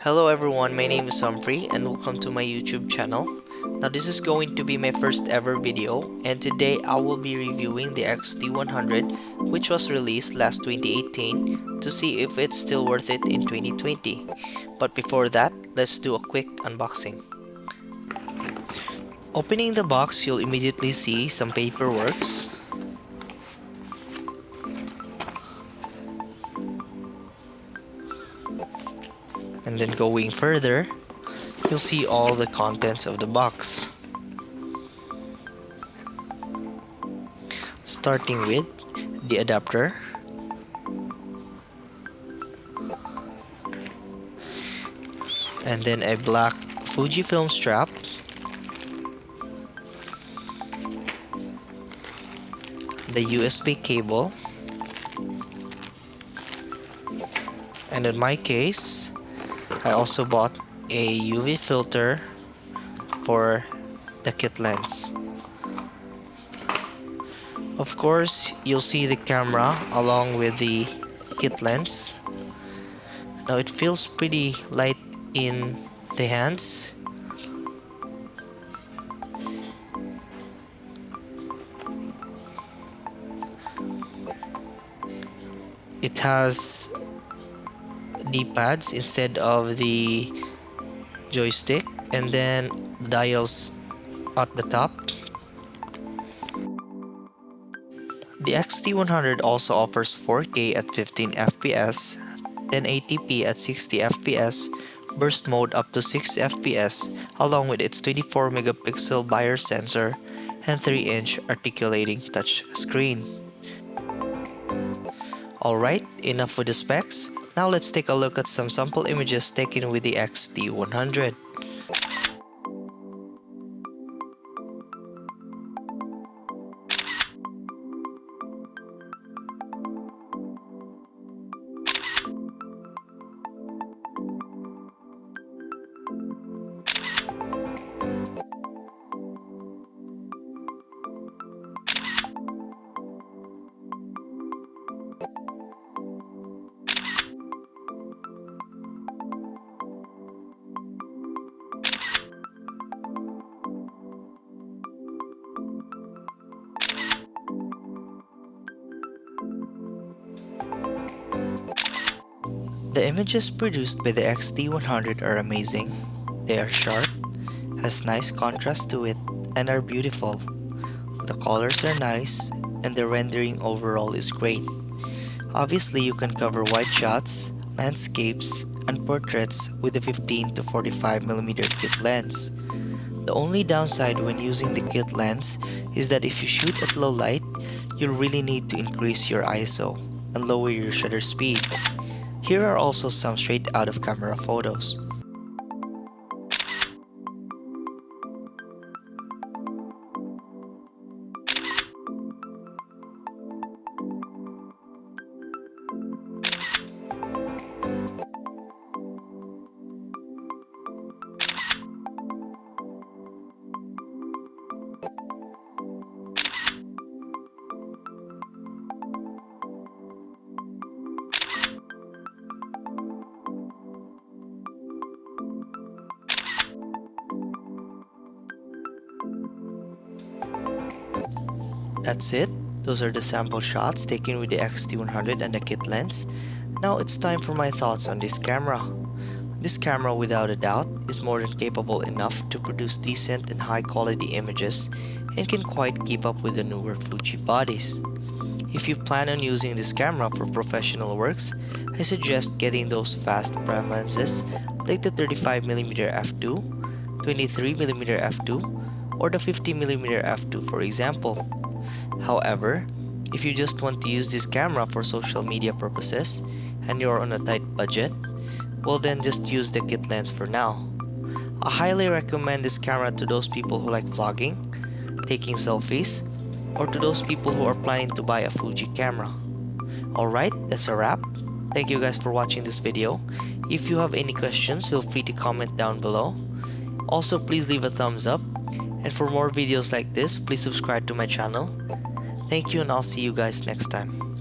Hello everyone, my name is Humphrey and welcome to my YouTube channel. Now this is going to be my first ever video, and today I will be reviewing the X-T100, which was released last 2018, to see if it's still worth it in 2020. But before that, let's do a quick unboxing. Opening the box, you'll immediately see some paperwork. And then going further, you'll see all the contents of the box. Starting with the adapter, and then a black Fujifilm strap, the USB cable, and in my case, I also bought a UV filter for the kit lens. Of course, you'll see the camera along with the kit lens. Now it feels pretty light in the hands. It has D-pads instead of the joystick, and then dials at the top. The X-T100 also offers 4K at 15 FPS, 1080p at 60 FPS, burst mode up to 6 FPS, along with its 24 megapixel Bayer sensor and 3-inch articulating touch screen. Alright, enough with the specs. Now let's take a look at some sample images taken with the X-T100. The images produced by the X-T100 are amazing. They are sharp, has nice contrast to it, and are beautiful. The colors are nice, and the rendering overall is great. Obviously, you can cover wide shots, landscapes, and portraits with the 15 to 45mm kit lens. The only downside when using the kit lens is that if you shoot at low light, you'll really need to increase your ISO and lower your shutter speed. Here are also some straight out of camera photos. That's it. Those are the sample shots taken with the X-T100 and the kit lens. Now it's time for my thoughts on this camera. This camera, without a doubt, is more than capable enough to produce decent and high quality images and can quite keep up with the newer Fuji bodies. If you plan on using this camera for professional works, I suggest getting those fast prime lenses like the 35mm f2, 23mm f2, or the 50mm f2 for example. However, if you just want to use this camera for social media purposes and you're on a tight budget, well then just use the kit lens for now. I highly recommend this camera to those people who like vlogging, taking selfies, or to those people who are planning to buy a Fuji camera. Alright, that's a wrap. Thank you guys for watching this video. If you have any questions, feel free to comment down below. Also, please leave a thumbs up. And for more videos like this, please subscribe to my channel. Thank you, and I'll see you guys next time.